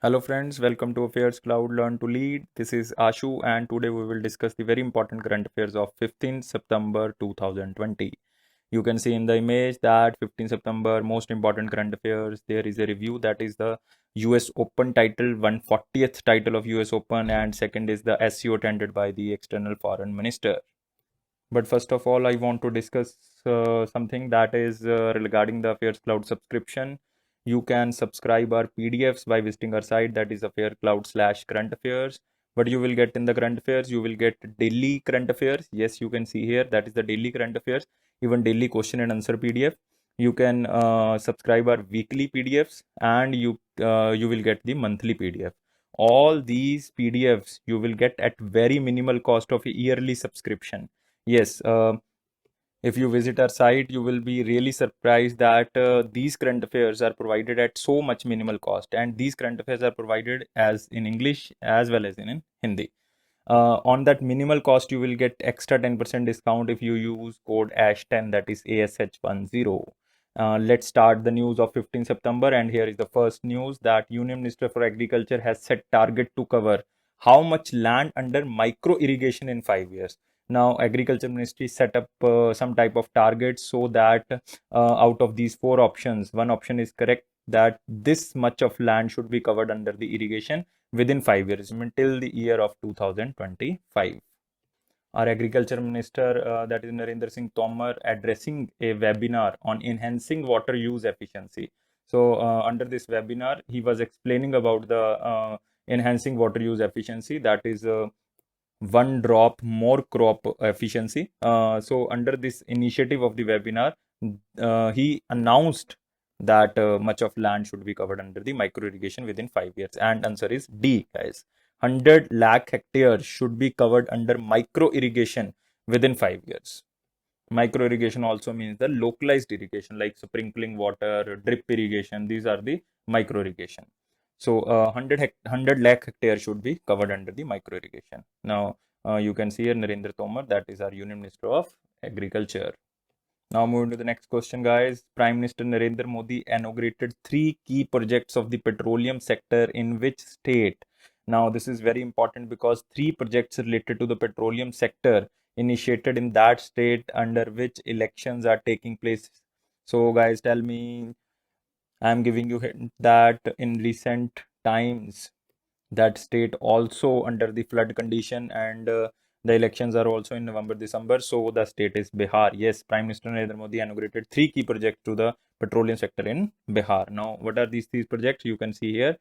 Hello friends, welcome to Affairs Cloud Learn to Lead. This is Ashu and today we will discuss the very important current affairs of 15th September 2020. You can see in the image that 15 September most important current affairs. There is a review that is the US Open title, 140th title of US Open, and second is the SEO attended by the external foreign minister. But first of all, I want to discuss something that is regarding the Affairs Cloud subscription. You can subscribe our PDFs by visiting our site, that is affaircloud/current affairs. What you will get in the current affairs, you will get daily current affairs. Yes, you can see here that is the daily current affairs, even daily question and answer PDF. You can subscribe our weekly PDFs, and you will get the monthly PDF. All these PDFs you will get at very minimal cost of a yearly subscription. Yes, if you visit our site, you will be really surprised that these current affairs are provided at so much minimal cost, and these current affairs are provided as in English as well as in Hindi. On that minimal cost, you will get extra 10% discount if you use code ASH10, that is ASH10. Let's start the news of 15 September, and here is the first news that Union Minister for Agriculture has set target to cover how much land under micro irrigation in 5 years. Now, Agriculture Ministry set up some type of targets so that out of these four options, one option is correct, that this much of land should be covered under the irrigation within 5 years, until the year of 2025. Our Agriculture Minister, that is Narendra Singh Tomar, addressing a webinar on enhancing water use efficiency. So, under this webinar, he was explaining about the enhancing water use efficiency, that is one drop more crop efficiency. So, under this initiative of the webinar, he announced that much of land should be covered under the micro irrigation within 5 years. And answer is D, guys. 100 lakh hectares should be covered under micro irrigation within 5 years. Micro irrigation also means the localized irrigation like sprinkling water, drip irrigation. These are the micro irrigation. So 100 lakh hectares should be covered under the micro irrigation. Now you can see here Narendra Tomar, that is our Union Minister of Agriculture. Now moving to the next question, guys. Prime Minister Narendra Modi inaugurated 3 key projects of the petroleum sector in which state? Now this is very important because 3 projects related to the petroleum sector initiated in that state under which elections are taking place. So guys, tell me, I am giving you hint that in recent times that state also under the flood condition, and the elections are also in November, December. So the state is Bihar. Yes, Prime Minister Narendra Modi inaugurated 3 key projects to the petroleum sector in Bihar. Now, what are these 3 projects? You can see here.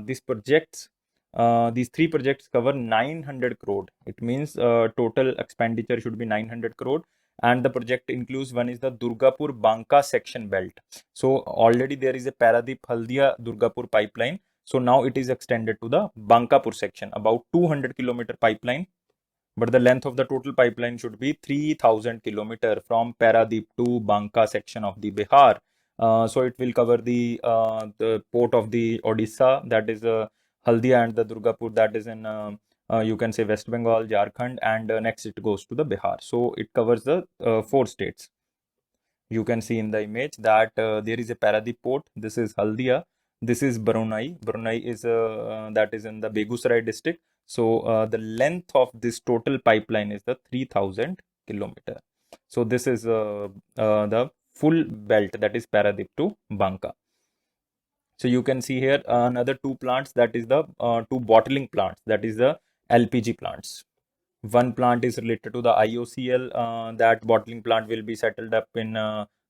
These projects, these 3 projects cover 900 crore. It means total expenditure should be 900 crore. And the project includes, one is the Durgapur Banka section belt. So already there is a Paradip Haldia Durgapur pipeline. So now it is extended to the Bankapur section, about 200-kilometer pipeline. But the length of the total pipeline should be 3000 kilometer from Paradip to Banka section of the Bihar. So it will cover the port of the Odisha, that is Haldia, and the Durgapur, that is in you can say West Bengal, Jharkhand, and next it goes to the Bihar. So it covers the 4 states. You can see in the image that there is a Paradip port. This is Haldia. This is Barunai. Barunai is that is in the Begusarai district. So the length of this total pipeline is the 3000 kilometer. So this is the full belt, that is Paradip to Banka. So you can see here another 2 plants, that is the 2 bottling plants, that is the LPG plants. One plant is related to the IOCL. That bottling plant will be settled up in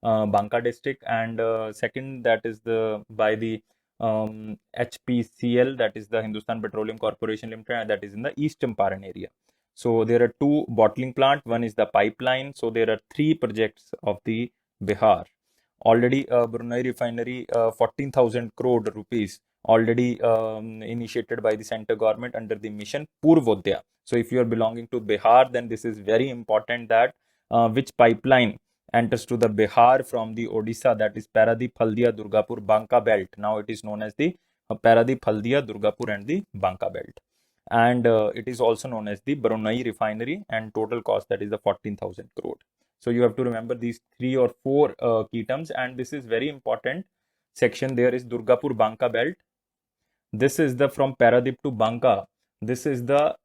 Banka district, and second, that is the by the HPCL, that is the Hindustan Petroleum Corporation Limited, and that is in the East Champaran area. So there are 2 bottling plant. One is the pipeline. So there are 3 projects of the Bihar. Already Brunei refinery, 14,000 crore rupees already initiated by the center government under the mission Purvodaya. So if you are belonging to Bihar, then this is very important that which pipeline enters to the Bihar from the Odisha, that is Paradip, Haldia, Durgapur, Banka belt. Now it is known as the Paradip, Haldia, Durgapur, and the Banka belt. And it is also known as the Brunei refinery, and total cost, that is the 14,000 crore. So you have to remember these 3 or 4 key terms, and this is very important section. There is Durgapur Banka belt. This is the from Paradip to Banka. This is the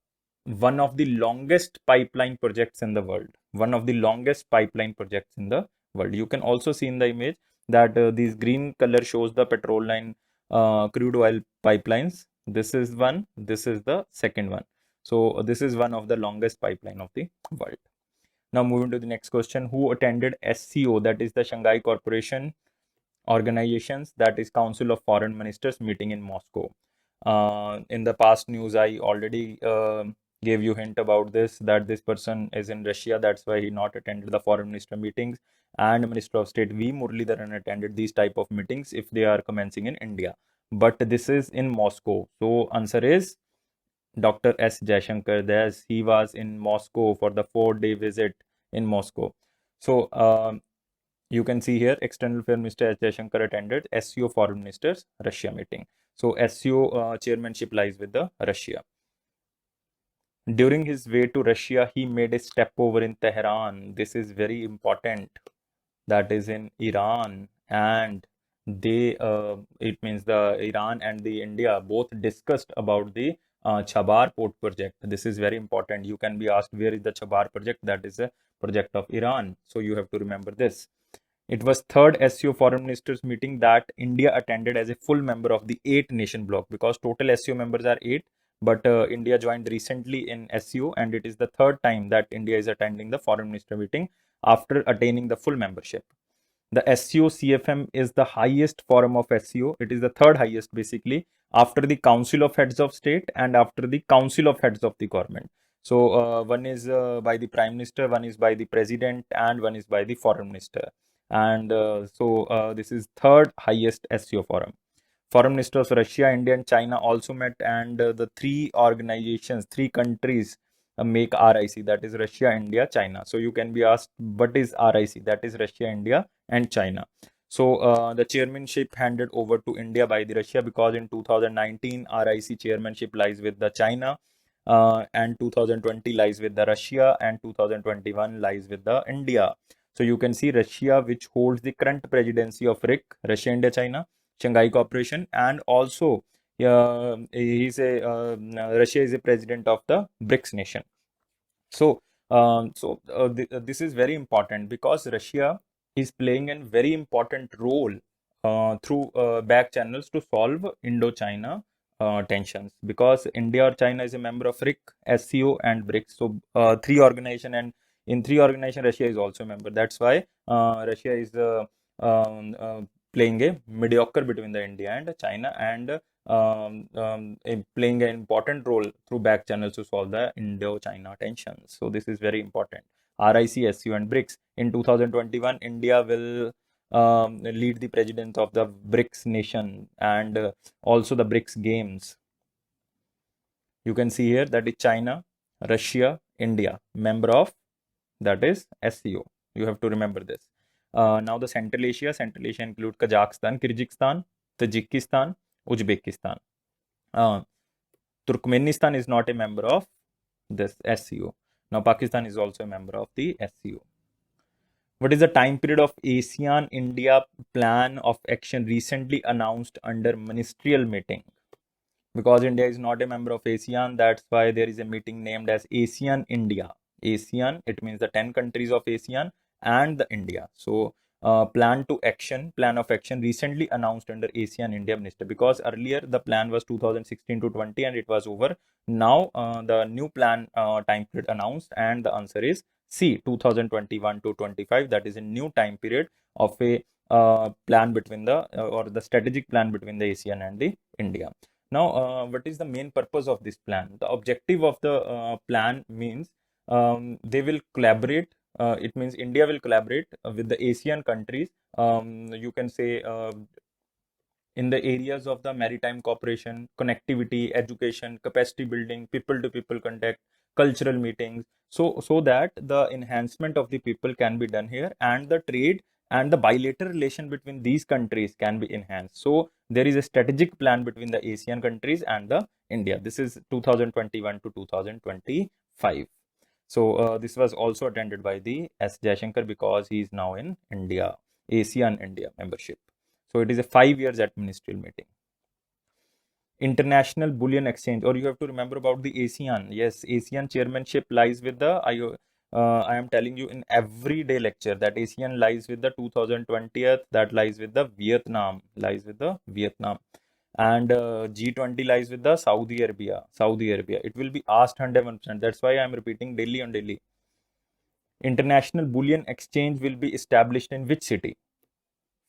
one of the longest pipeline projects in the world. One of the longest pipeline projects in the world. You can also see in the image that this green color shows the petrol line crude oil pipelines. This is one. This is the second one. So this is one of the longest pipeline of the world. Now moving to the next question. Who attended SCO, that is the Shanghai Cooperation Organizations, that is Council of Foreign Ministers meeting in Moscow? In the past news, I already gave you hint about this, that this person is in Russia. That's why he not attended the foreign minister meetings. And Minister of State V. Muralidharan attended these type of meetings if they are commencing in India. But this is in Moscow. So answer is Dr. S. Jaishankar. There's, he was in Moscow for the 4-day visit in Moscow. So you can see here, External Affairs Minister S. Jaishankar attended SCO Foreign Ministers Russia meeting. So SCO chairmanship lies with the Russia. During his way to Russia, he made a stopover in Tehran. This is very important. That is in Iran, and they it means the Iran and the India both discussed about the Chabar port project. This is very important. You can be asked, where is the Chabar project? That is a project of Iran. So you have to remember this. It was third SCO foreign ministers meeting that India attended as a full member of the 8-nation bloc, because total SCO members are 8, but India joined recently in SCO, and it is the third time that India is attending the foreign minister meeting after attaining the full membership. The SCO CFM is the highest forum of SCO. It is the third highest basically after the Council of Heads of State and after the Council of Heads of the Government. So one is by the Prime Minister, one is by the President, and one is by the Foreign Minister. And this is third highest SCO forum. Foreign ministers of Russia, India, and China also met, and the three organizations, three countries make RIC, that is Russia, India, China. So you can be asked, what is RIC? That is Russia, India, and China. So the chairmanship handed over to India by the Russia, because in 2019 RIC chairmanship lies with the China, and 2020 lies with the Russia, and 2021 lies with the India. So you can see Russia, which holds the current presidency of RIC, Russia, India, China, Shanghai Cooperation, and also Russia is a president of the BRICS nation. So this is very important, because Russia is playing a very important role through back channels to solve Indo-China tensions, because India or China is a member of RIC, SCO, and BRICS. So three organization, and in three organization Russia is also a member. That's why Russia is playing a mediocre between the India and China, and playing an important role through back channels to solve the Indo-China tensions. So this is very important. RIC, SCO, and BRICS. In 2021, India will lead the president of the BRICS nation, and also the BRICS games. You can see here that is China, Russia, India, member of, that is SCO. You have to remember this. Now the Central Asia include Kazakhstan, Kyrgyzstan, Tajikistan, Uzbekistan. Turkmenistan is not a member of this SCO. Now Pakistan is also a member of the SCO. What is the time period of ASEAN India plan of action recently announced under ministerial meeting? Because India is not a member of ASEAN, that's why there is a meeting named as ASEAN India. ASEAN, it means the 10 countries of ASEAN and the India. So plan of action recently announced under ASEAN India Minister, because earlier the plan was 2016 to 20 and it was over. Now the new plan time period announced, and the answer is C, 2021 to 25. That is a new time period of a plan between the or the strategic plan between the ASEAN and the India. Now, what is the main purpose of this plan? The objective of the plan means they will collaborate. It means India will collaborate with the ASEAN countries. You can say in the areas of the maritime cooperation, connectivity, education, capacity building, people-to-people contact, cultural meetings, so that the enhancement of the people can be done here, and the trade and the bilateral relation between these countries can be enhanced. So there is a strategic plan between the ASEAN countries and the India. This is 2021 to 2025. So this was also attended by the S. Jaishankar, because he is now in India, ASEAN India membership. So it is a 5 years at ministerial meeting. International Bullion Exchange, or you have to remember about the ASEAN. Yes, ASEAN chairmanship lies with the I am telling you in everyday lecture that ASEAN lies with the 2020th, that lies with the Vietnam, and G20 lies with the Saudi Arabia. It will be asked 101%. That's why I am repeating daily on daily. International Bullion Exchange will be established in which city?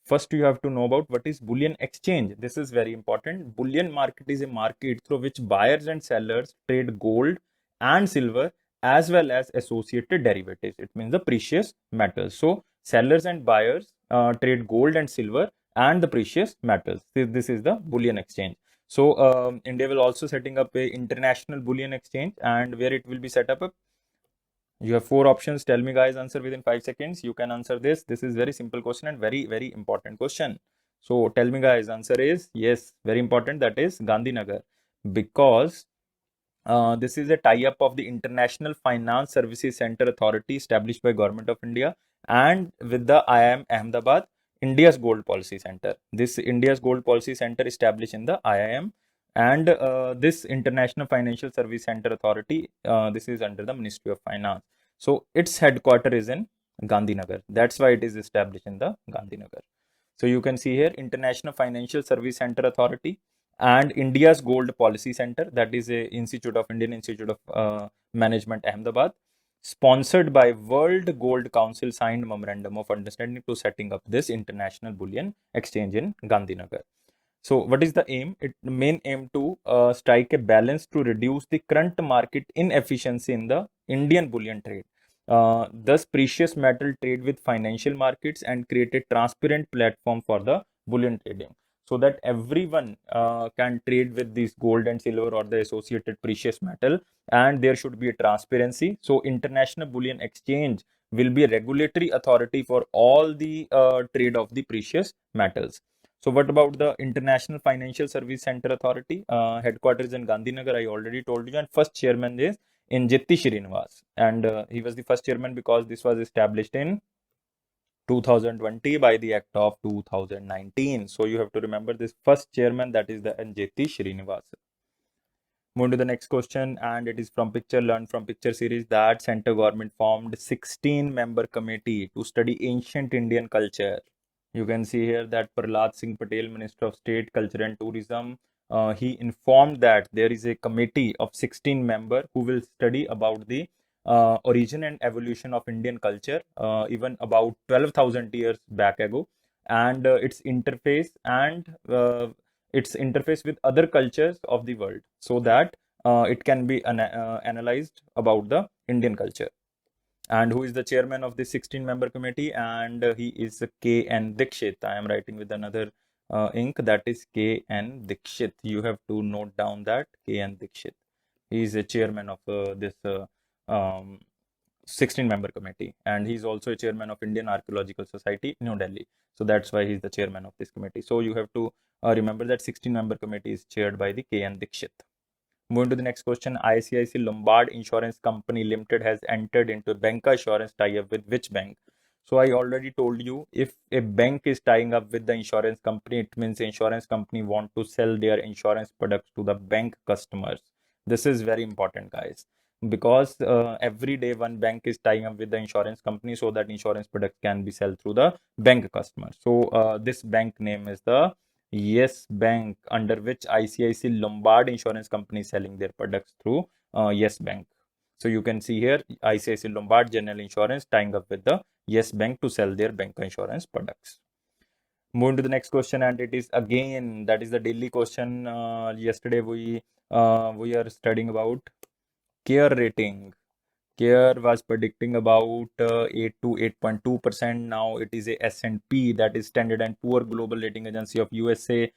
First, you have to know about what is bullion exchange. This is very important. Bullion market is a market through which buyers and sellers trade gold and silver as well as associated derivatives. It means the precious metals. So, sellers and buyers trade gold and silver and the precious metals. This is the bullion exchange. So, India will also setting up a international bullion exchange, and where it will be set up. You have four options. Tell me, guys, answer within 5 seconds. You can answer this. This is very simple question and very, very important question. So tell me, guys, answer is yes, very important. That is Gandhinagar, because this is a tie-up of the International Finance Services Center Authority established by Government of India and with the IIM Ahmedabad, India's Gold Policy Center. This India's Gold Policy Center established in the IIM, and this International Financial Service Center Authority, this is under the Ministry of Finance. So its headquarter is in Gandhinagar. That's why it is established in the Gandhinagar. So you can see here International Financial Service Center Authority and India's Gold Policy Center, that is a Indian Institute of Management, Ahmedabad, sponsored by World Gold Council, signed memorandum of understanding to setting up this international bullion exchange in Gandhinagar. So what is the aim? The main aim to strike a balance to reduce the current market inefficiency in the Indian bullion trade. Thus, precious metal trade with financial markets and create a transparent platform for the bullion trading, so that everyone can trade with this gold and silver or the associated precious metal, and there should be a transparency. So, International Bullion Exchange will be a regulatory authority for all the trade of the precious metals. So what about the International Financial Service Center Authority? Headquarters in Gandhinagar, I already told you, and first chairman is Injetti Srinivas, and he was the first chairman because this was established in 2020 by the Act of 2019. So you have to remember this first chairman, that is the Injetti Srinivas. Move to the next question, and it is from picture, learn from picture series, that center government formed 16-member committee to study ancient Indian culture. You can see here that Prahlad Singh Patel, Minister of State, Culture and Tourism, he informed that there is a committee of 16 members who will study about the origin and evolution of Indian culture, even about 12,000 years back ago, and its interface with other cultures of the world, so that it can be analyzed about the Indian culture. And who is the chairman of the 16-member committee? And he is K.N. Dikshit. I am writing with another ink, that is K.N. Dikshit. You have to note down that K.N. Dikshit. He is a chairman of this 16-member committee, and he's also a chairman of Indian Archaeological Society, New Delhi. So that's why he's the chairman of this committee. So you have to remember that 16-member committee is chaired by the K.N. Dikshit. Moving to the next question, ICICI Lombard Insurance Company Limited has entered into a bancassurance tie-up with which bank? So I already told you, if a bank is tying up with the insurance company, it means the insurance company want to sell their insurance products to the bank customers. This is very important, guys, because every day one bank is tying up with the insurance company so that insurance products can be sold through the bank customers. So this bank name is the Yes Bank, under which ICICI Lombard Insurance Company is selling their products through Yes Bank. So you can see here ICICI Lombard General Insurance tying up with the Yes Bank to sell their bank insurance products. Moving to the next question, and it is again, that is the daily question. Yesterday we are studying about CARE rating. CARE was predicting about 8 to 8.2%. Now it is a S&P, that is Standard and Poor Global Rating Agency of USA.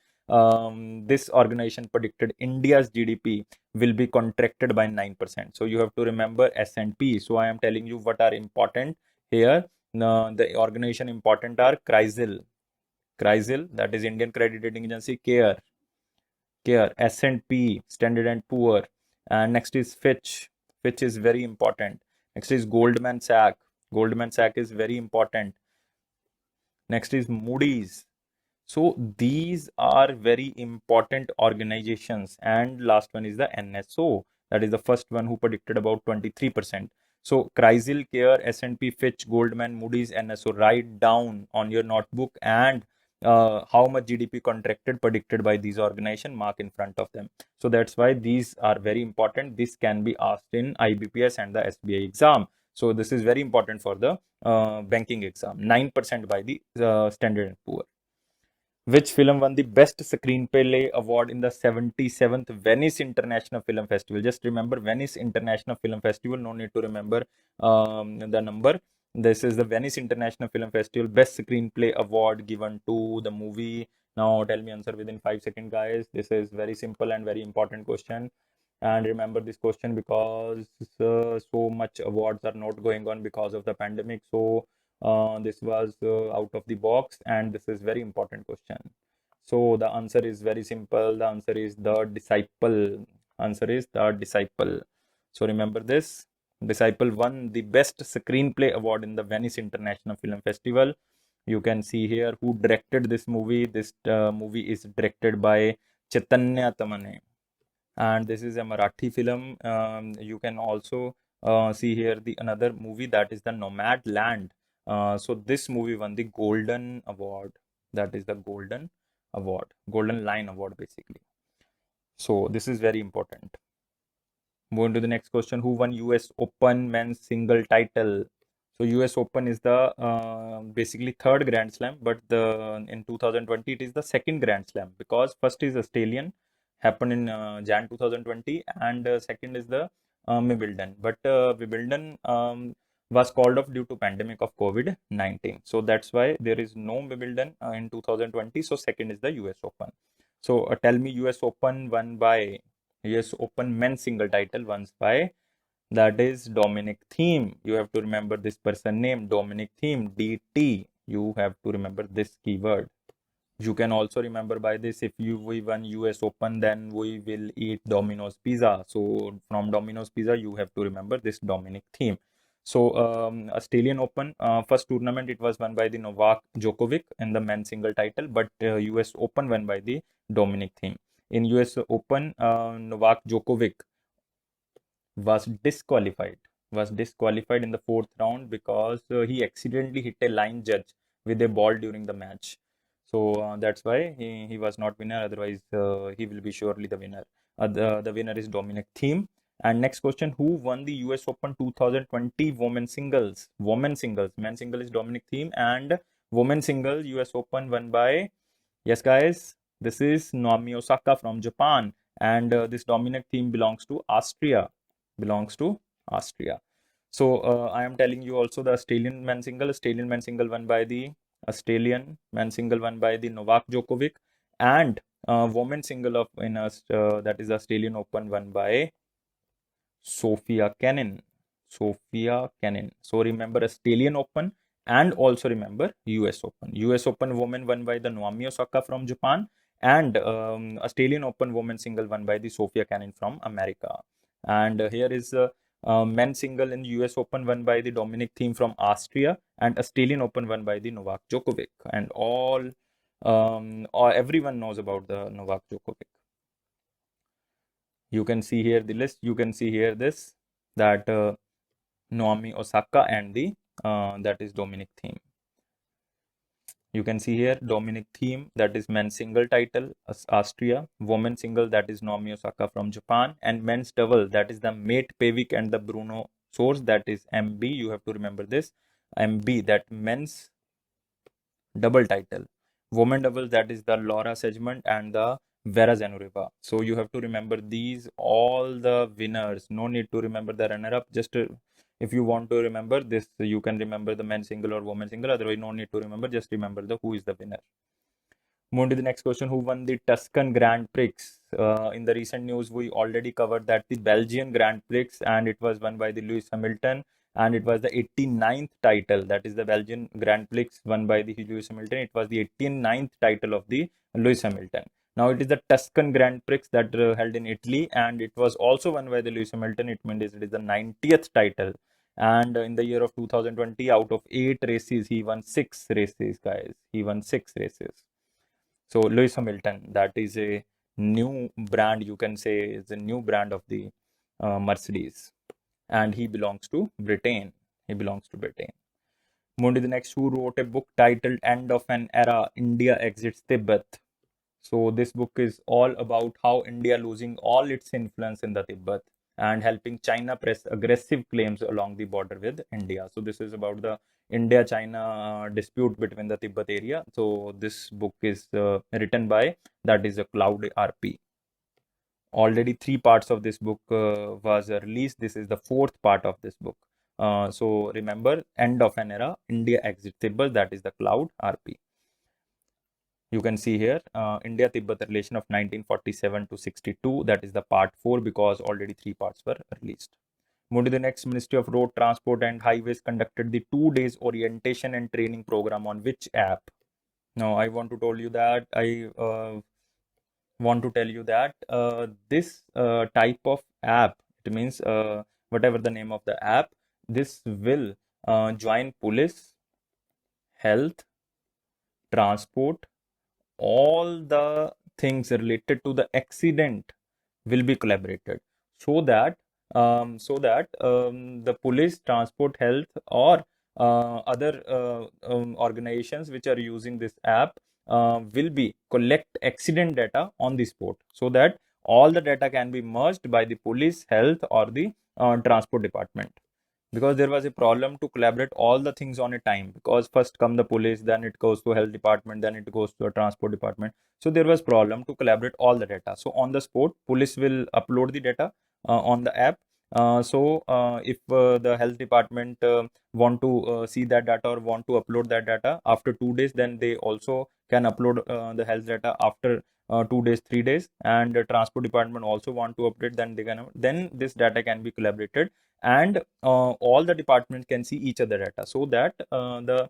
This organization predicted India's GDP will be contracted by 9%. So you have to remember S&P. So I am telling you what are important here. The organization important are CRISIL, that is Indian Credit Rating Agency, CARE, S&P, Standard and Poor, and next is Fitch. Fitch is very important. Next is Goldman Sachs. Goldman Sachs is very important. Next is Moody's. So these are very important organizations. And last one is the NSO. That is the first one who predicted about 23%. So Crisil, Care, S&P, Fitch, Goldman, Moody's, NSO. Write down on your notebook and how much GDP contracted predicted by these organizations, mark in front of them. So that's why these are very important. This can be asked in IBPS and the SBI exam. So this is very important for the banking exam. 9% by the Standard and Poor. Which film won the Best Screenplay Award in the 77th Venice International Film Festival? Just remember Venice International Film Festival. No need to remember the number. This is the Venice International Film Festival. Best Screenplay Award given to the movie. Now tell me answer within 5 seconds, guys. This is very simple and very important question. And remember this question because so much awards are not going on because of the pandemic. So this was out of the box, and this is very important question. So the answer is very simple. The answer is The Disciple. Answer is The Disciple. So remember this. Disciple won the Best Screenplay Award in the Venice International Film Festival. You can see here who directed this movie. This movie is directed by Chaitanya Tamane, and this is a Marathi film. You can also see here the another movie, that is the Nomad Land. So this movie won the Golden Award. That is the Golden Award, Golden Lion Award basically. So this is very important. Moving to the next question, who won US Open men's single title? So US Open is the basically third Grand Slam, but in 2020 it is the second Grand Slam because first is Australian, happened in Jan 2020, and second is the Wimbledon. But Wimbledon was called off due to pandemic of COVID-19. So that's why there is no Wimbledon in 2020. So second is the US Open. So tell me US Open won by US Open men's single title won by, that is Dominic Thiem. You have to remember this person name, Dominic Thiem, DT. You have to remember this keyword. You can also remember by this, if we won US Open, then we will eat Domino's Pizza. So from Domino's Pizza, you have to remember this Dominic Thiem. So Australian Open, first tournament, it was won by the Novak Djokovic in the men's single title, but US Open won by the Dominic Thiem. In US Open, Novak Djokovic was disqualified in the fourth round because he accidentally hit a line judge with a ball during the match. So that's why he was not winner. Otherwise, he will be surely the winner. The winner is Dominic Thiem. And next question, who won the US Open 2020 women singles? Women singles. Men single is Dominic Thiem, and women single US Open won by, yes guys, this is Naomi Osaka from Japan. And this Dominic Thiem belongs to Austria. So I am telling you also the Australian men's single won by the Novak Djokovic, and women's single of in that is Australian Open won by Sophia Kenin. So remember Australian Open and also remember US Open. US Open women won by the Naomi Osaka from Japan, and Australian Open women's single won by the Sophia Kenin from America. And here is men's single in US Open won by the Dominic Thiem from Austria, and Australian Open won by the Novak Djokovic. And everyone knows about the Novak Djokovic. You can see here the list. You can see here this, that Naomi Osaka and the that is Dominic Thiem. You can see here Dominic Thiem, that is men's single title, Austria. Women's single, that is Naomi Osaka from Japan. And men's double, that is the Mate Pavic and the Bruno Source, that is MB. You have to remember this. MB, that men's double title. Women double, that is the Laura Sedgman and the Vera Zanureva. So you have to remember these, all the winners. No need to remember the runner-up. Just if you want to remember this, you can remember the men's single or women's single. Otherwise, no need to remember. Just remember the who is the winner. Move to the next question. Who won the Tuscan Grand Prix? In the recent news, we already covered that the Belgian Grand Prix, and it was won by the Lewis Hamilton, and it was the 89th title. That is the Belgian Grand Prix won by the Lewis Hamilton. It was the 89th title of the Lewis Hamilton. Now it is the Tuscan Grand Prix that held in Italy, and it was also won by the Lewis Hamilton. It means it is the 90th title. And in the year of 2020, out of 8 races, he won 6 races, guys. He won 6 races. So Lewis Hamilton, that is a new brand, you can say, is a new brand of the Mercedes, and he belongs to Britain. He belongs to Britain. Moving to the next, who wrote a book titled "End of an Era: India Exits Tibet." So this book is all about how India losing all its influence in the Tibet and helping China press aggressive claims along the border with India. So this is about the India-China dispute between the Tibet area. So this book is written by, that is a Cloud RP. Already 3 parts of this book was released. This is the 4th part of this book. So remember, End of an Era, India Exits Tibet, that is the Cloud RP. You can see here India-Tibet relation of 1947 to 62. That is the part 4 because already 3 parts were released. Moving to the next, Ministry of Road Transport and Highways conducted the 2 days orientation and training program on which app? Now, I want to tell you that this type of app, it means whatever the name of the app, this will join police, health, transport, all the things related to the accident will be collaborated, so that the police, transport, health, or other organizations which are using this app will be collect accident data on the spot, so that all the data can be merged by the police, health, or the transport department. Because there was a problem to collaborate all the things on a time, because first come the police, then it goes to health department, then it goes to a transport department. So there was problem to collaborate all the data. So on the spot, police will upload the data on the app. If the health department want to see that data or want to upload that data after 2 days, then they also can upload the health data after 2 days, 3 days, and the transport department also want to update, then they can, then this data can be collaborated, and all the departments can see each other data, so that the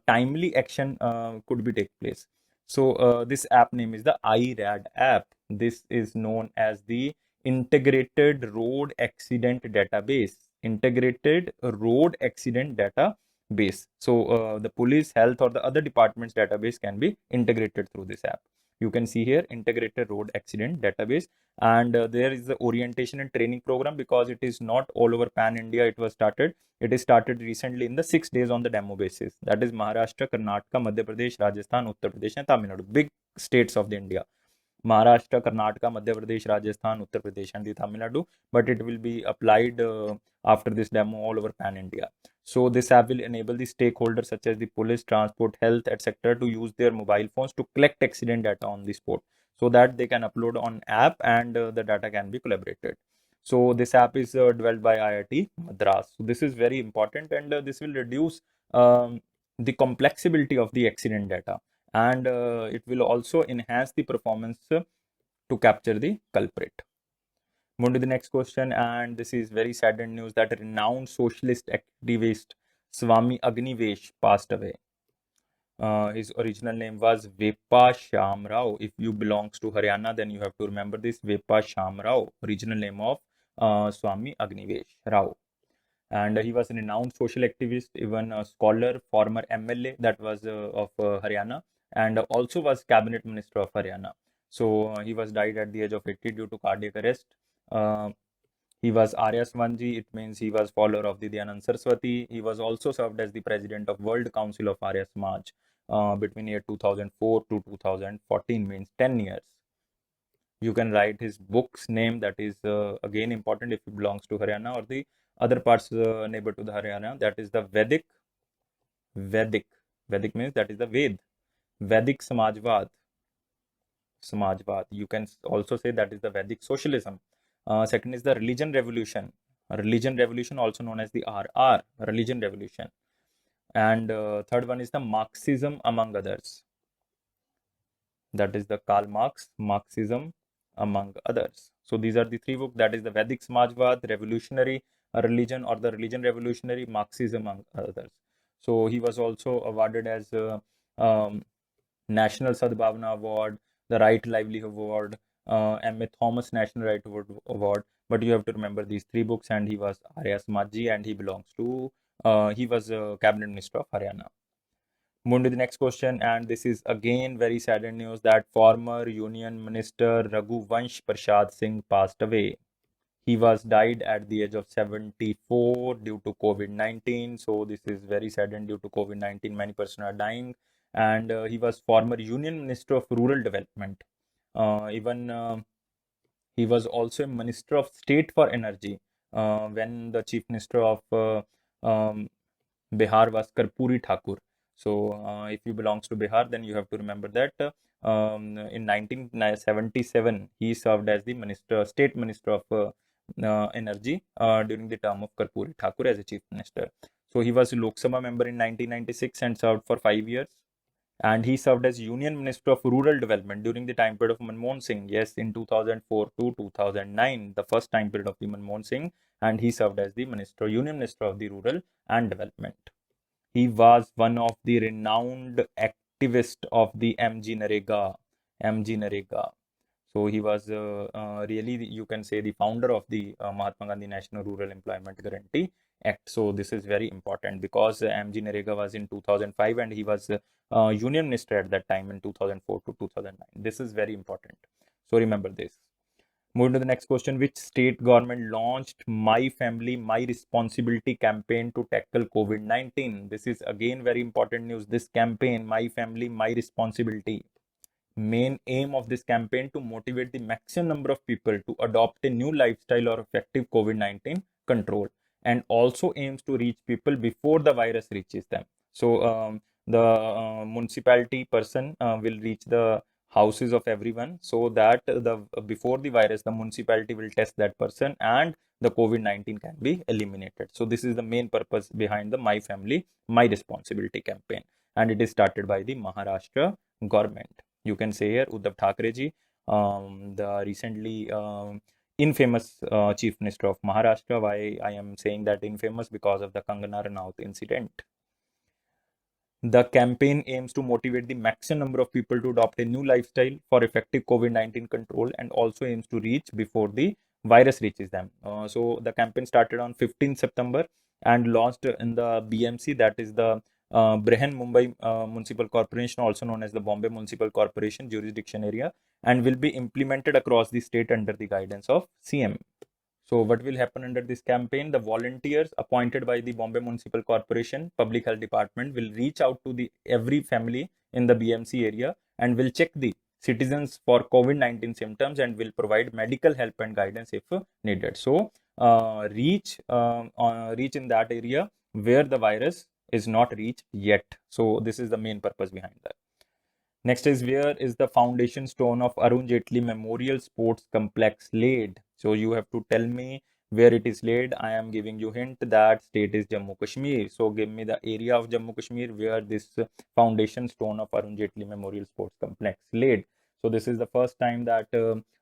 timely action could be take place. So this app name is the IRAD app. This is known as the Integrated Road Accident Database. Integrated Road Accident Database. So the police, health, or the other departments database can be integrated through this app. You can see here Integrated Road Accident Database, and there is the orientation and training program, because it is not all over pan India. It is started recently in the 6 days on the demo basis. That is Maharashtra, Karnataka, Madhya Pradesh, Rajasthan, Uttar Pradesh, and Tamil Nadu. Big states of the India. Maharashtra, Karnataka, Madhya Pradesh, Rajasthan, Uttar Pradesh, and the Tamil Nadu, but it will be applied after this demo all over pan India. So this app will enable the stakeholders such as the police, transport, health, etc. to use their mobile phones to collect accident data on the spot, so that they can upload on app, and the data can be collaborated. So this app is developed by IIT Madras. So this is very important, and this will reduce the complexity of the accident data, and it will also enhance the performance to capture the culprit. Move to the next question, and this is very saddened news that a renowned socialist activist Swami Agnivesh passed away. His original name was Vepa Shyam Rao. If you belongs to Haryana, then you have to remember this Vepa Shyam Rao, original name of Swami Agnivesh Rao. And he was a renowned social activist, even a scholar, former MLA, that was of Haryana, and also was cabinet minister of Haryana. So he was died at the age of 80 due to cardiac arrest. Uh, he was Arya Swanji, it means he was follower of the Dayanand Saraswati. He was also served as the president of World Council of Arya Samaj between year 2004 to 2014, means 10 years. You can write his book's name, that is again important if he belongs to Haryana or the other parts neighbor to the Haryana, that is the Vedic means that is the Vedic Samajwad. You can also say that is the Vedic socialism. Second is the religion revolution, also known as the RR, religion revolution. And third one is the Marxism, among others. That is the Karl Marx, Marxism, among others. So these are the 3 books, that is the Vedic Samajwad, revolutionary religion, or the religion revolutionary, Marxism, among others. So he was also awarded as National Sadbhavana Award, the Right Livelihood Award, M.A. Thomas National Right Award. But you have to remember these 3 books, and he was Arya Samaji, and he belongs to, he was Cabinet Minister of Haryana. Moving to the next question, and this is again very sad news that former Union Minister Raghuvansh Prasad Singh passed away. He was died at the age of 74 due to COVID-19. So this is very saddened due to COVID-19. Many persons are dying, and he was former Union Minister of Rural Development. Even he was also a Minister of State for Energy when the Chief Minister of um, Bihar was Karpuri Thakur. So, if you belongs to Bihar, then you have to remember that in 1977 he served as the State Minister of Energy during the term of Karpuri Thakur as a Chief Minister. So, he was a Lok Sabha member in 1996 and served for 5 years. And he served as Union Minister of Rural Development during the time period of Manmohan Singh. Yes, in 2004 to 2009, the first time period of the Manmohan Singh, and he served as the Union Minister of the Rural and Development. He was one of the renowned activists of the MG Narega. MG Narega. So he was really, you can say, the founder of the Mahatma Gandhi National Rural Employment Guarantee Act. So this is very important because MG Narega was in 2005 and he was Union Minister at that time in 2004 to 2009. This is very important. So remember this. Moving to the next question, which state government launched My Family, My Responsibility campaign to tackle COVID-19? This is again very important news. This campaign, My Family, My Responsibility, main aim of this campaign to motivate the maximum number of people to adopt a new lifestyle or effective COVID-19 control, and also aims to reach people before the virus reaches them. So the municipality person will reach the houses of everyone so that the before the virus the municipality will test that person and the COVID-19 can be eliminated. So this is the main purpose behind the My Family, My Responsibility campaign, and it is started by the Maharashtra government. You can say here Uddhav Thackeray ji, the recently infamous Chief Minister of Maharashtra. Why I am saying that infamous? Because of the Kangana Ranaut incident. The campaign aims to motivate the maximum number of people to adopt a new lifestyle for effective COVID-19 control, and also aims to reach before the virus reaches them. So the campaign started on 15 September and launched in the BMC, that is the Brihan Mumbai Municipal Corporation, also known as the Bombay Municipal Corporation jurisdiction area, and will be implemented across the state under the guidance of CM. So what will happen under this campaign? The volunteers appointed by the Bombay Municipal Corporation Public Health Department will reach out to the every family in the BMC area and will check the citizens for COVID-19 symptoms and will provide medical help and guidance if needed. So reach in that area where the virus is not reached yet. So this is the main purpose behind that. Next is, where is the foundation stone of Arun Jaitley Memorial Sports Complex laid? So you have to tell me where it is laid. I am giving you hint that state is Jammu Kashmir. So give me the area of Jammu Kashmir where this foundation stone of Arun Jaitley Memorial Sports Complex laid. So this is the first time that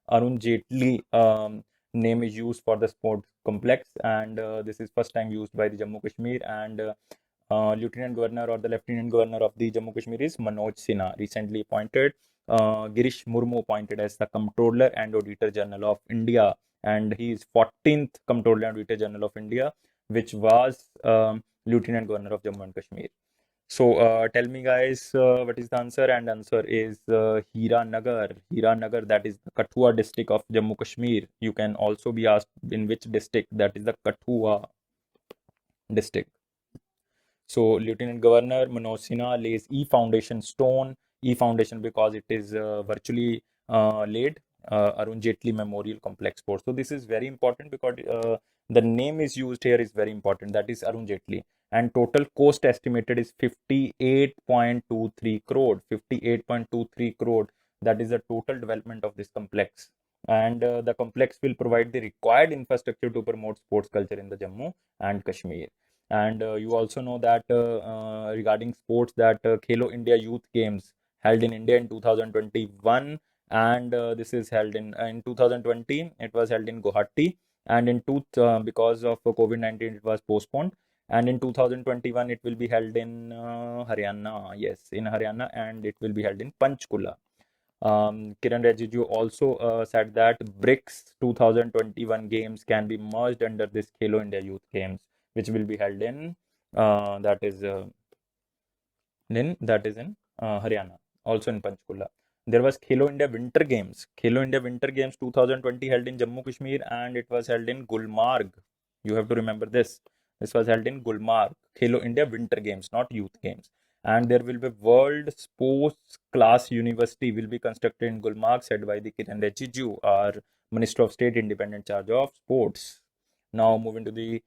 Arun Jaitley name is used for the sports complex, and this is first time used by the Jammu Kashmir, and Lieutenant Governor or the Lieutenant Governor of the Jammu Kashmir is Manoj Sinha, recently appointed. Girish Murmu appointed as the Comptroller and Auditor General of India, and he is 14th Comptroller and Auditor General of India, which was Lieutenant Governor of Jammu and Kashmir. So tell me guys, what is the answer? And answer is Hiranagar. Hiranagar, that is the Kathua district of Jammu Kashmir. You can also be asked in which district, that is the Kathua district. So Lieutenant Governor Manoj Sinha lays E Foundation stone. E Foundation because it is virtually laid Arun Jaitley Memorial Complex Sports. So this is very important because the name is used here is very important. That is Arun Jaitley. And total cost estimated is 58.23 crore. 58.23 crore. That is the total development of this complex. And the complex will provide the required infrastructure to promote sports culture in the Jammu and Kashmir. And you also know that regarding sports, that Khelo India Youth Games held in India in 2021, and this is held in 2020. It was held in Guwahati, and because of COVID-19, it was postponed. And in 2021, it will be held in Haryana. Yes, in Haryana, and it will be held in Panchkula. Kiran Rijiju also said that BRICS 2021 games can be merged under this Khelo India Youth Games, which will be held in that is Then that is in Haryana, also in Panchkula. There was Khelo India Winter Games. Khelo India Winter Games 2020 held in Jammu Kashmir, and it was held in Gulmarg. You have to remember this. This was held in Gulmarg. Khelo India Winter Games, not Youth Games. And there will be World Sports Class University will be constructed in Gulmarg, said by the Kiren Rijiju, our Minister of State Independent Charge of Sports. Now moving to the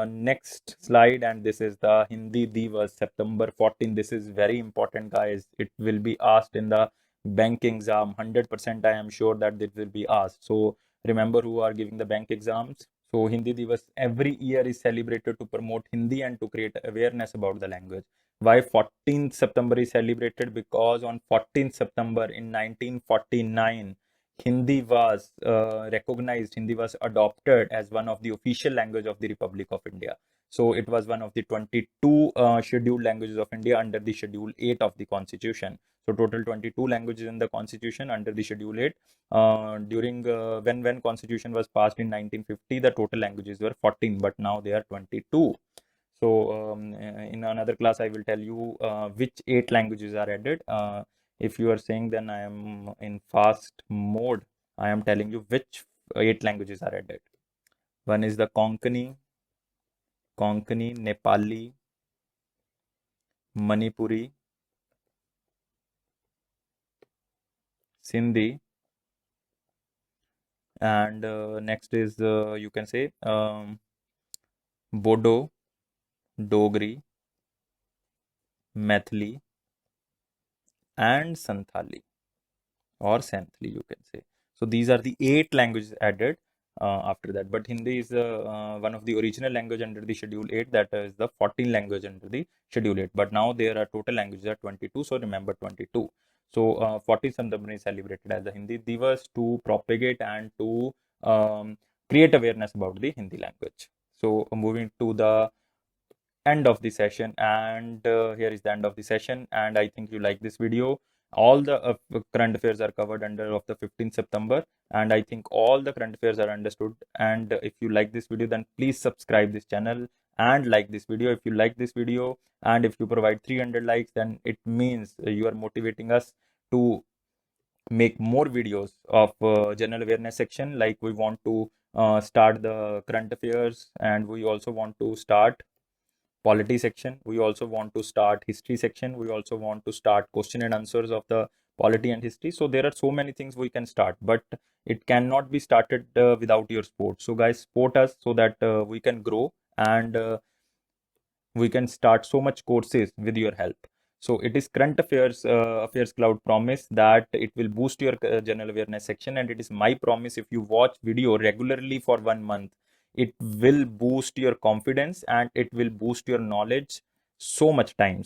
next slide, and this is the Hindi Divas September 14. This is very important, guys. It will be asked in the bank exam. 100% I am sure that it will be asked. So remember who are giving the bank exams. So Hindi Divas every year is celebrated to promote Hindi and to create awareness about the language. Why 14th September is celebrated? Because on 14th September in 1949, Hindi was recognized, Hindi was adopted as one of the official language of the Republic of India. So it was one of the 22 scheduled languages of India under the Schedule 8 of the Constitution. So total 22 languages in the Constitution under the Schedule 8. During when Constitution was passed in 1950, the total languages were 14, but now they are 22. So in another class, I will tell you which 8 languages are added. If you are saying then I am in fast mode, I am telling you which 8 languages are added. One is the Konkani, Nepali, Manipuri, Sindhi, and next is you can say Bodo, Dogri, Maithili, and Santhali or Santhali, you can say. So these are the 8 languages added after that. But Hindi is one of the original language under the Schedule 8. That is the 14 language under the Schedule 8. But now there are total languages are 22. So remember 22. So 40th September is celebrated as the Hindi Divas to propagate and to create awareness about the Hindi language. So moving to the end of the session, and here is the end of the session, and I think you like this video. All the current affairs are covered under of the 15th September, and I think all the current affairs are understood. And if you like this video, then please subscribe this channel and like this video. If you like this video and if you provide 300 likes, then it means you are motivating us to make more videos of general awareness section. Like we want to start the current affairs, and we also want to start polity section. We also want to start history section. We also want to start question and answers of the polity and history. So there are so many things we can start, but it cannot be started without your support. So guys, support us so that we can grow, and we can start so much courses with your help. So it is current affairs cloud promise that it will boost your general awareness section, and it is my promise, if you watch video regularly for 1 month, it will boost your confidence and it will boost your knowledge so much times.